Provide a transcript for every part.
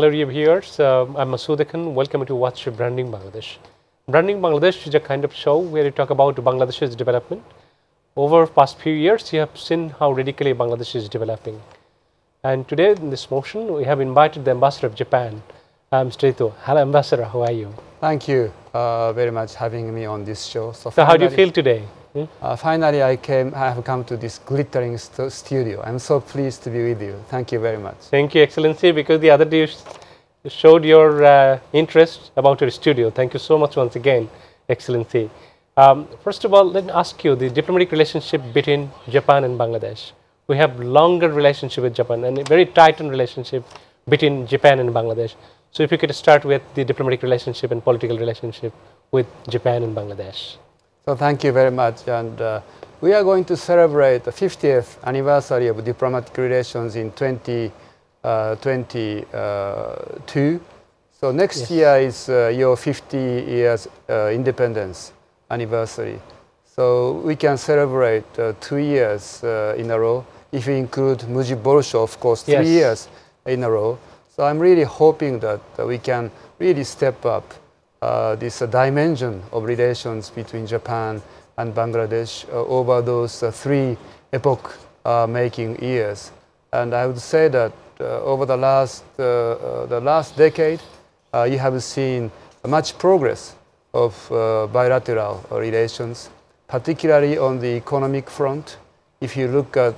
hello dear viewers, I'm Masood Khan. Welcome to watch Branding Bangladesh. Branding Bangladesh is a kind of show where we talk about Bangladesh's development. Over past few years, you have seen how radically Bangladesh is developing. And today in this motion, we have invited the Ambassador of Japan, Strito. Hello Ambassador, how are you? Thank you very much having me on this show. So how do you feel today? Finally, I have come to this glittering studio. I'm so pleased to be with you. Thank you very much. Thank you, Excellency, because the other day you showed your interest about your studio. Thank you so much once again, Excellency. First of all, let me ask you the diplomatic relationship between Japan and Bangladesh. We have longer relationship with Japan and a very tightened relationship between Japan and Bangladesh. So if you could start with the diplomatic relationship and political relationship with Japan and Bangladesh. So thank you very much, and we are going to celebrate the 50th anniversary of diplomatic relations in 2022. So next year is your 50 years independence anniversary. So we can celebrate 2 years in a row. If you include Mujib Borsho, of course, 3 years in a row. So I'm really hoping that we can really step up this dimension of relations between Japan and Bangladesh over those 3 epoch-making years. And I would say that over the last decade, you have seen much progress of bilateral relations, particularly on the economic front. If you look at,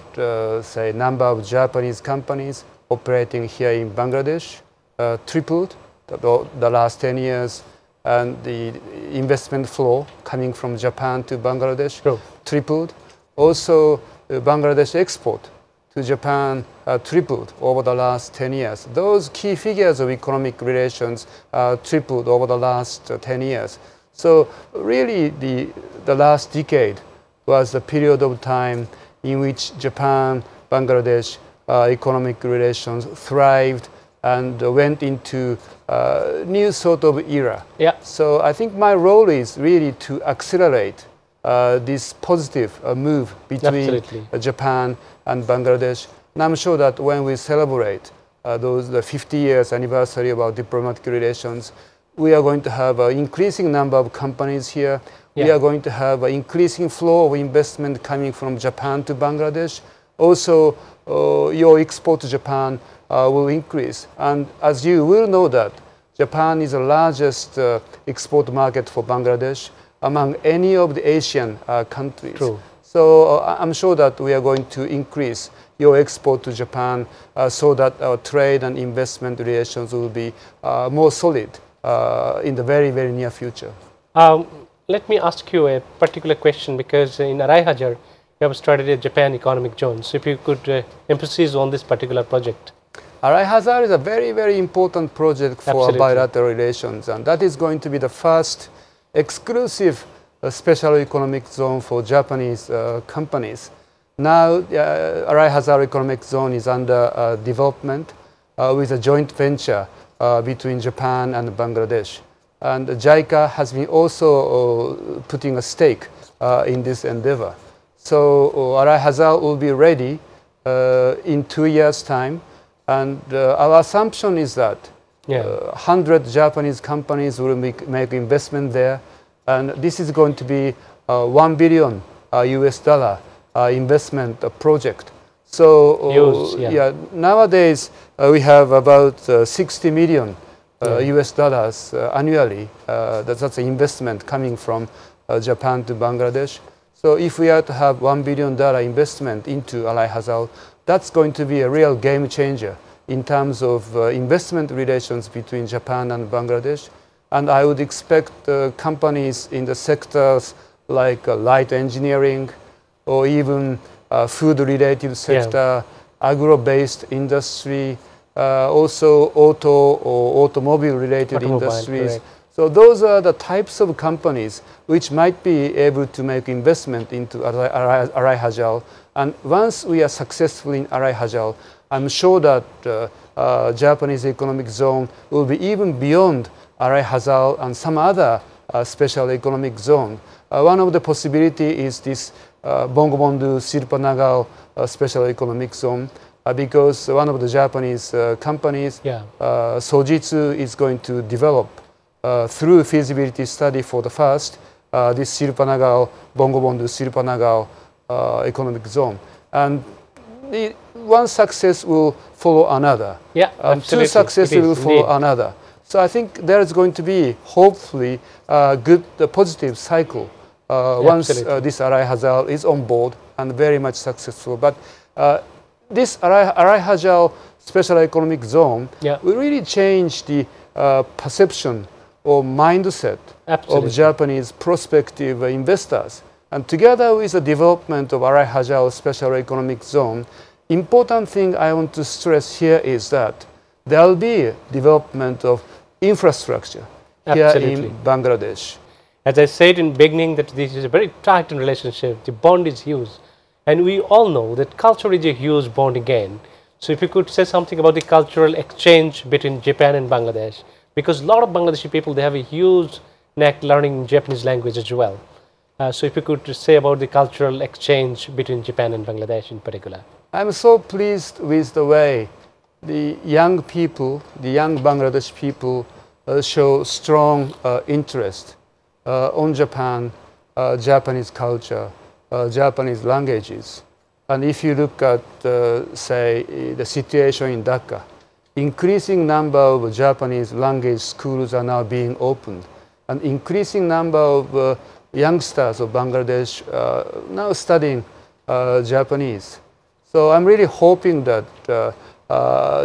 say, number of Japanese companies operating here in Bangladesh, tripled the last 10 years. And the investment flow coming from Japan to Bangladesh tripled. Also, Bangladesh export to Japan tripled over the last 10 years. Those key figures of economic relations tripled over the last 10 years. So really, the last decade was a period of time in which Japan-Bangladesh economic relations thrived and went into a new sort of era. So I think my role is really to accelerate this positive move between Japan and Bangladesh. And I'm sure that when we celebrate the 50 years anniversary of our diplomatic relations, we are going to have an increasing number of companies here. We are going to have an increasing flow of investment coming from Japan to Bangladesh. Also, your export to Japan will increase. And as you will know that Japan is the largest export market for Bangladesh among any of the Asian countries. So I'm sure that we are going to increase your export to Japan so that our trade and investment relations will be more solid in the very, very near future. Let me ask you a particular question, because in Arai Hajar, you have started a Japan economic zone. So if you could emphasize on this particular project. Arai Hajar is a very, very important project for bilateral relations, and that is going to be the first exclusive special economic zone for Japanese companies. Now, Arai Hajar economic zone is under development with a joint venture between Japan and Bangladesh. And JICA has been also putting a stake in this endeavor. So Arai Hajar will be ready in 2 years' time. And our assumption is that 100 Japanese companies will make investment there. And this is going to be $1 billion US dollar investment project. So nowadays we have about 60 million US dollars annually. That's an investment coming from Japan to Bangladesh. So if we are to have $1 billion investment into Arai Hajar, that's going to be a real game changer in terms of investment relations between Japan and Bangladesh. And I would expect companies in the sectors like light engineering or even food-related sector, agro-based industry, also auto or automobile-related industries. So those are the types of companies which might be able to make investment into Arai Hajar. And once we are successful in Arai Hajar, I'm sure that Japanese economic zone will be even beyond Arai Hajar and some other special economic zone. One of the possibilities is this Bangabandhu Silpanagar special economic zone. because one of the Japanese companies, Sojitsu, is going to develop through feasibility study for the first this Silpanagao, Bongobondu Silpanagao economic zone. And one success will follow another. Two successes will follow another. So I think there is going to be, hopefully, a good positive cycle once this Arai Hajal is on board and very much successful. But this Arai Hajal special economic zone will really change the perception or mindset of Japanese prospective investors. And together with the development of Arai Hajal special economic zone, important thing I want to stress here is that there will be development of infrastructure here in Bangladesh. As I said in beginning, that this is a very tight relationship. The bond is huge. And we all know that culture is a huge bond again. So if you could say something about the cultural exchange between Japan and Bangladesh, because a lot of Bangladeshi people, they have a huge knack learning Japanese language as well. So if you could say about the cultural exchange between Japan and Bangladesh in particular. I'm so pleased with the way the young people, the young Bangladesh people show strong interest on Japan, Japanese culture, Japanese languages. And if you look at, say, the situation in Dhaka, increasing number of Japanese language schools are now being opened. An increasing number of youngsters of Bangladesh now studying Japanese. So I'm really hoping that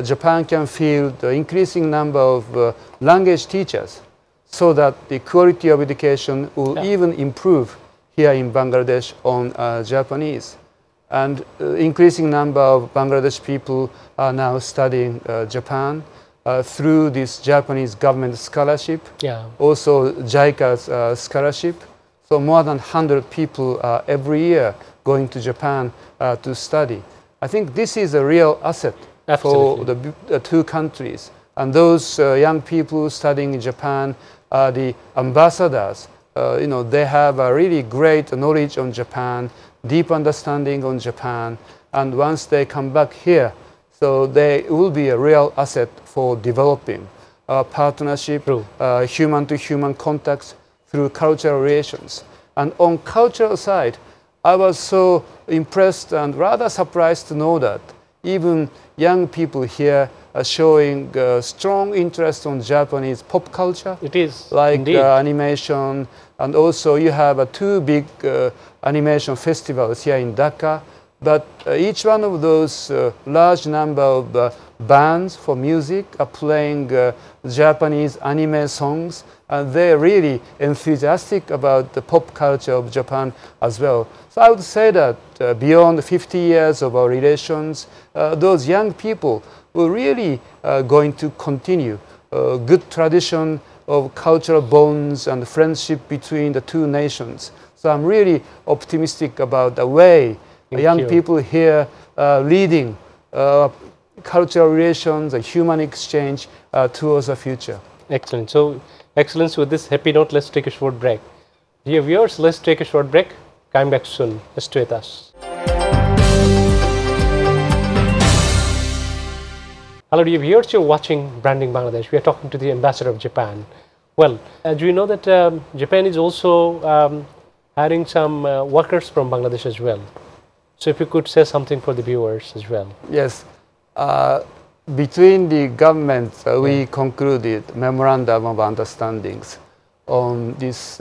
Japan can field the increasing number of language teachers so that the quality of education will even improve here in Bangladesh on Japanese. And increasing number of Bangladesh people are now studying Japan through this Japanese government scholarship, also JICA's scholarship. So more than 100 people every year going to Japan to study. I think this is a real asset for the two countries. And those young people studying in Japan are the ambassadors. You know, they have a really great knowledge on Japan, deep understanding on Japan. And once they come back here, so they will be a real asset for developing partnership, human-to-human contacts through cultural relations. And on cultural side, I was so impressed and rather surprised to know that even young people here are showing strong interest on Japanese pop culture. It is, like animation, and also you have two big animation festivals here in Dhaka. But each one of those large number of bands for music are playing Japanese anime songs, and they're really enthusiastic about the pop culture of Japan as well. So I would say that beyond 50 years of our relations, those young people will really going to continue good tradition of cultural bonds and friendship between the two nations. So I'm really optimistic about the way young people here leading cultural relations and human exchange towards the future. Excellent. So, Excellence, with this happy note, let's take a short break. Dear viewers, let's take a short break. Come back soon. Stay with us. Hello, dear viewers. You're watching Branding Bangladesh. We are talking to the ambassador of Japan. Well, do you know that Japan is also hiring some workers from Bangladesh as well? So if you could say something for the viewers as well. Yes. Between the governments, we concluded memorandum of understandings on this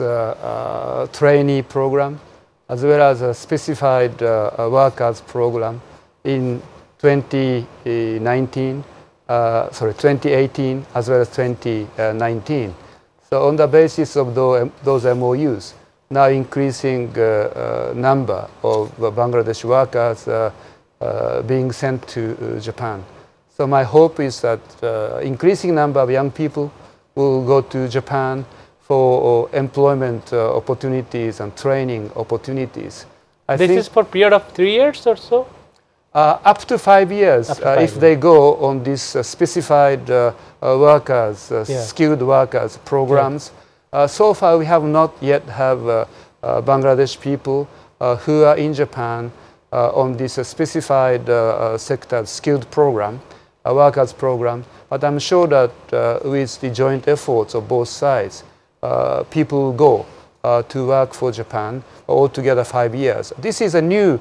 trainee program, as well as a specified workers program in 2018, as well as 2019. So on the basis of those MOUs, now increasing number of Bangladesh workers being sent to Japan. So my hope is that increasing number of young people will go to Japan for employment opportunities and training opportunities. This is for a period of 3 years or so? Up to 5 years, if they go on these specified workers, skilled workers programs. So far, we have not yet have Bangladesh people who are in Japan on this specified sector skilled program, workers program. But I'm sure that with the joint efforts of both sides, people will go to work for Japan altogether 5 years. This is a new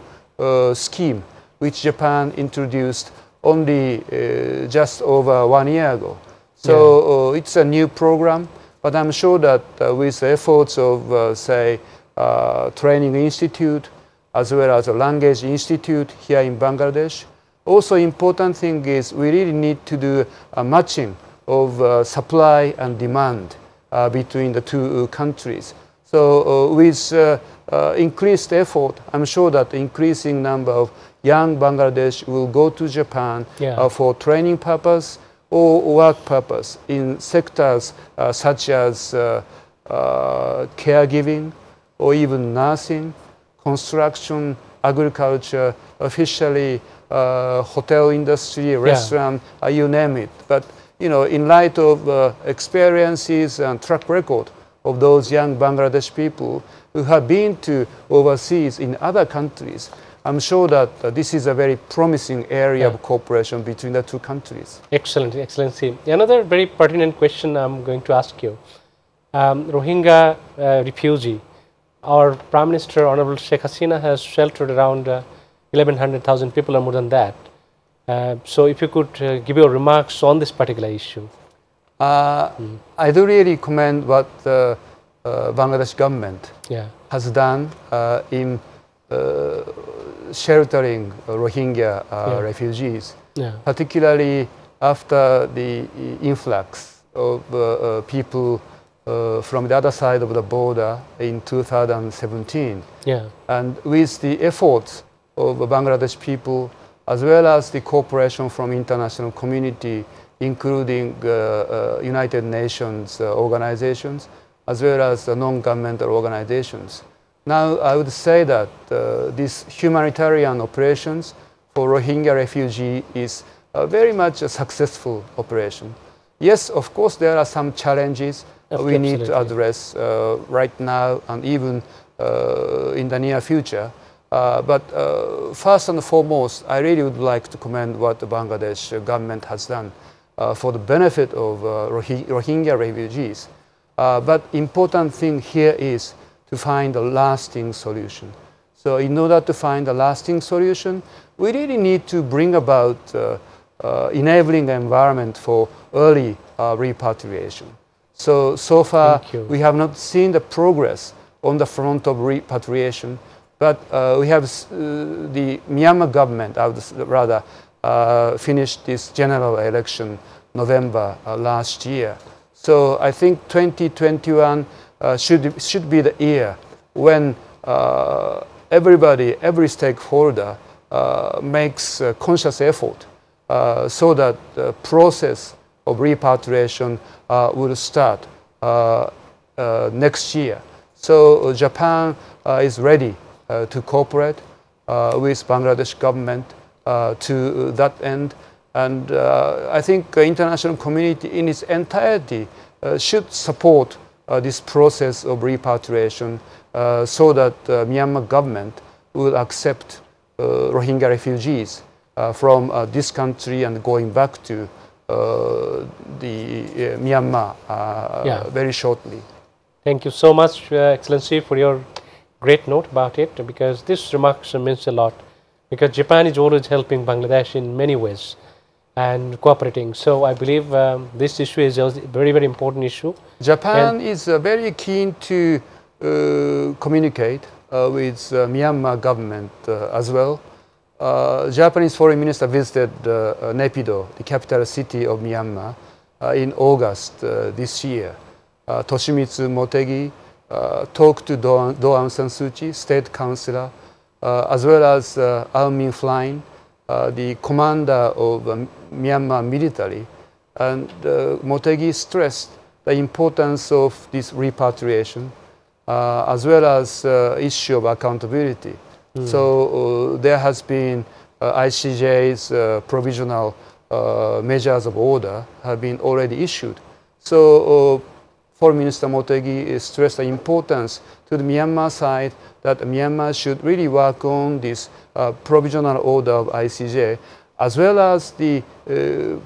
scheme which Japan introduced only just over 1 year ago. So it's a new program, but I'm sure that with the efforts of, say, training institute, as well as a language institute here in Bangladesh, also important thing is we really need to do a matching of supply and demand between the two countries. So with increased effort, I'm sure that increasing number of young Bangladesh will go to Japan for training purpose or work purpose in sectors such as caregiving or even nursing, construction, agriculture, fishery, hotel industry, restaurant, you name it. But you know, in light of experiences and track record of those young Bangladesh people who have been to overseas in other countries, I'm sure that this is a very promising area of cooperation between the two countries. Excellent, Excellency. Another very pertinent question I'm going to ask you. Rohingya refugee, our Prime Minister, Honorable Sheikh Hasina, has sheltered around 1,100,000 people or more than that. So if you could give your remarks on this particular issue. I do really commend what the Bangladesh government has done in sheltering Rohingya refugees, particularly after the influx of people from the other side of the border in 2017. And with the efforts of Bangladesh people, as well as the cooperation from international community, including United Nations organizations, as well as non-governmental organizations. Now, I would say that this humanitarian operations for Rohingya refugee is very much a successful operation. Yes, of course, there are some challenges we need to address right now and even in the near future. But first and foremost, I really would like to commend what the Bangladesh government has done for the benefit of Rohingya refugees. But important thing here is to find a lasting solution. So in order to find a lasting solution, we really need to bring about enabling environment for early repatriation. So far, we have not seen the progress on the front of repatriation, but we have the Myanmar government, I would rather, finished this general election November last year. So I think 2021 should be the year when everybody, every stakeholder makes a conscious effort so that the process of repatriation will start next year. So Japan is ready to cooperate with Bangladesh government to that end. And I think the international community in its entirety should support this process of repatriation so that Myanmar government will accept Rohingya refugees from this country and going back to the Myanmar very shortly. Thank you so much, Excellency, for your great note about it, because this remarks means a lot, because Japan is always helping Bangladesh in many ways and cooperating. So I believe this issue is a very, very important issue. Japan is very keen to communicate with Myanmar government as well. Japanese foreign minister visited Naypyidaw, the capital city of Myanmar, in August this year. Toshimitsu Motegi talked to Do Aung San Suu Kyi, state councillor, as well as Aung Min Flaing, the commander of Myanmar military. And Motegi stressed the importance of this repatriation, as well as issue of accountability. So there has been ICJ's provisional measures of order have been already issued. So Foreign Minister Motegi stressed the importance to the Myanmar side that Myanmar should really work on this provisional order of ICJ, as well as the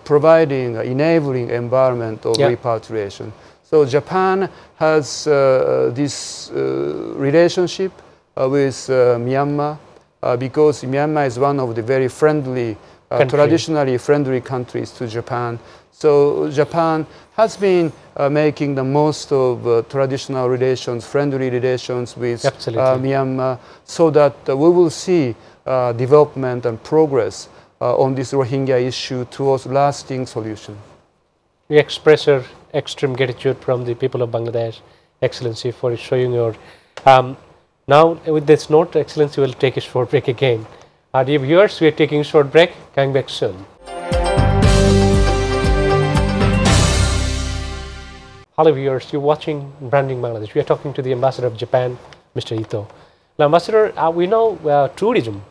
providing enabling environment of repatriation. So Japan has this relationship with Myanmar because Myanmar is one of the very friendly, traditionally friendly countries to Japan. So Japan has been making the most of traditional relations, friendly relations with Myanmar, so that we will see development and progress on this Rohingya issue towards lasting solution. We express our extreme gratitude from the people of Bangladesh, Excellency, for showing your. Now, with this note, Excellency will take a short break again. Dear viewers, we are taking a short break. Coming back soon. Hello viewers, you're watching Branding Bangladesh. We are talking to the Ambassador of Japan, Mr. Ito. Now, Ambassador, we know tourism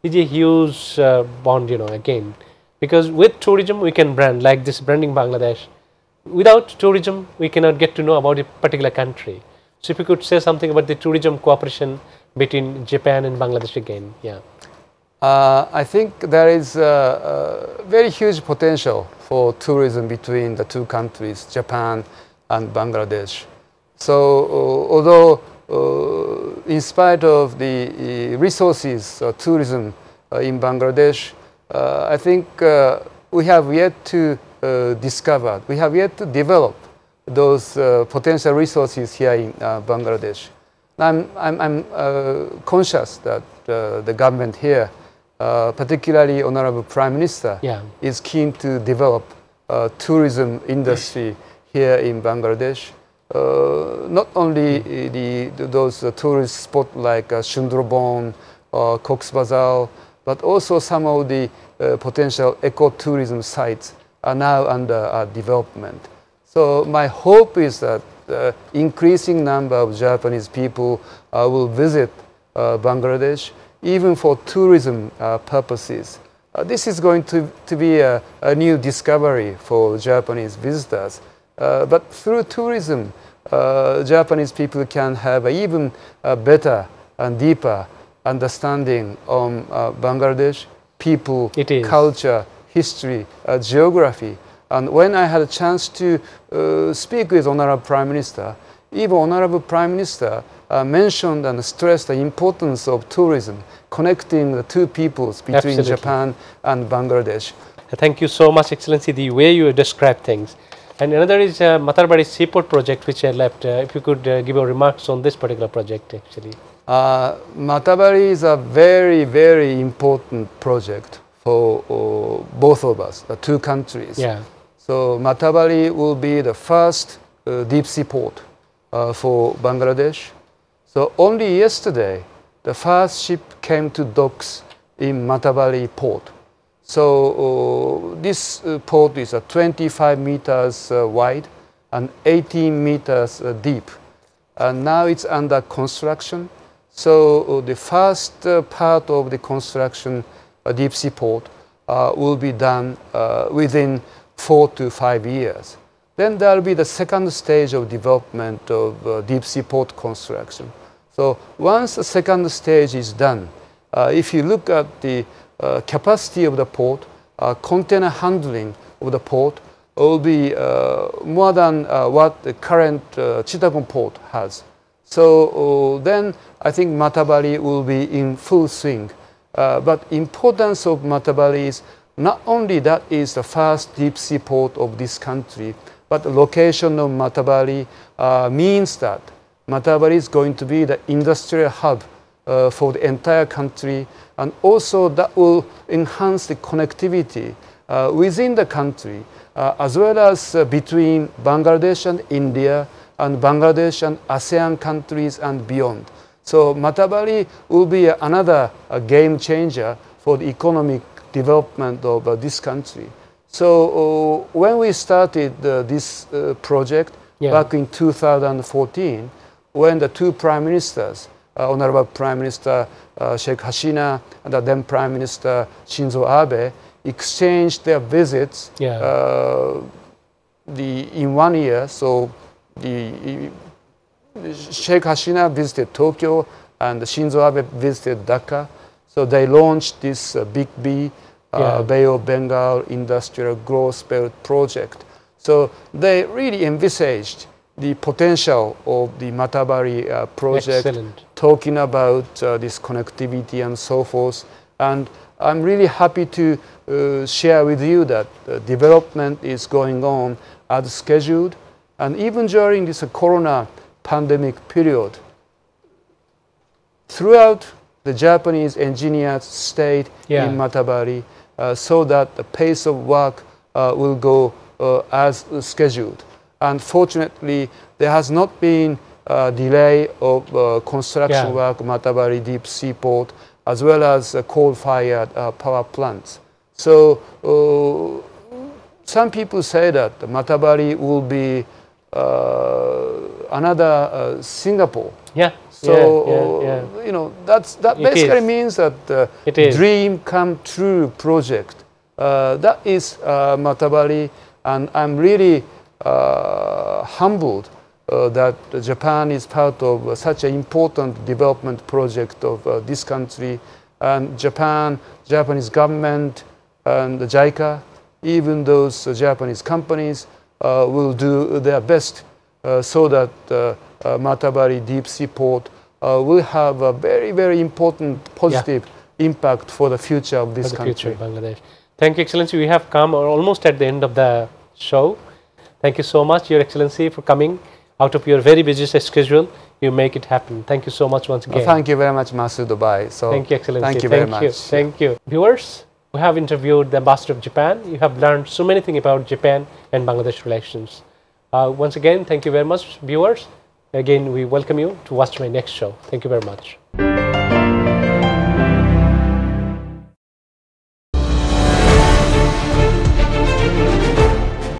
is a huge bond, again, because with tourism we can brand, like this Branding Bangladesh. Without tourism, we cannot get to know about a particular country. So if you could say something about the tourism cooperation between Japan and Bangladesh again, I think there is a very huge potential for tourism between the two countries, Japan and Bangladesh. So although in spite of the resources of tourism in Bangladesh, I think we have yet to discover, we have yet to develop those potential resources here in Bangladesh. I'm conscious that the government here, particularly Honorable Prime Minister, is keen to develop tourism industry here in Bangladesh. Not only those tourist spots like Sundarban or Cox's Bazar, but also some of the potential ecotourism sites are now under development. So my hope is that increasing number of Japanese people will visit Bangladesh, even for tourism purposes. This is going to be a new discovery for Japanese visitors. But through tourism, Japanese people can have an even better and deeper understanding on Bangladesh, people, culture, history, geography. And when I had a chance to speak with Honorable Prime Minister, even Honorable Prime Minister mentioned and stressed the importance of tourism, connecting the two peoples between Japan and Bangladesh. Thank you so much, Excellency, the way you describe things. And another is Matarbari Seaport project, which I left. If you could give your remarks on this particular project, actually. Matarbari is a very, very important project for both of us, the two countries. So Matarbari will be the first deep sea port for Bangladesh. So only yesterday, the first ship came to docks in Matarbari port. So this port is 25 meters wide and 18 meters deep. And now it's under construction. So the first part of the construction, deep sea port, will be done within 4 to 5 years. Then there will be the second stage of development of deep sea port construction. So once the second stage is done, if you look at the capacity of the port, container handling of the port will be more than what the current Chittagong port has. So then I think Matarbari will be in full swing. But importance of Matarbari is not only that is the first deep sea port of this country, but the location of Matarbari means that Matarbari is going to be the industrial hub for the entire country, and also that will enhance the connectivity within the country, as well as between Bangladesh and India, and Bangladesh and ASEAN countries and beyond. So Matarbari will be another game changer for the economic development of this country. So when we started this project back in 2014, when the two prime ministers, Honorable Prime Minister Sheikh Hasina and the then Prime Minister Shinzo Abe, exchanged their visits in 1 year. So Sheikh Hasina visited Tokyo and Shinzo Abe visited Dhaka. So they launched this Big B, Bay of Bengal Industrial Growth Belt project. So they really envisaged the potential of the Matabari project, talking about this connectivity and so forth. And I'm really happy to share with you that development is going on as scheduled. And even during this corona pandemic period, throughout the Japanese engineers stayed in Matabari so that the pace of work will go as scheduled. Unfortunately, there has not been a delay of construction work, Matabari deep sea port, as well as coal-fired power plants. So some people say that Matabari will be another Singapore. So you know, that basically means that dream come true project. That is Matabari, and I'm really humbled that Japan is part of such an important development project of this country, and Japanese government and the JICA, even those Japanese companies will do their best so that Matabari deep sea port will have a very, very important positive impact for the future of this country. Future of Bangladesh. Thank you, Excellency. We have come almost at the end of the show. Thank you so much, Your Excellency, for coming out of your very busy schedule. You make it happen. Thank you so much once again. Thank you very much, Masood Bhai. So thank you, Excellency. Thank you very much. Thank you. Viewers, we have interviewed the Ambassador of Japan. You have learned so many things about Japan and Bangladesh relations. Once again, thank you very much, viewers. Again, we welcome you to watch my next show. Thank you very much.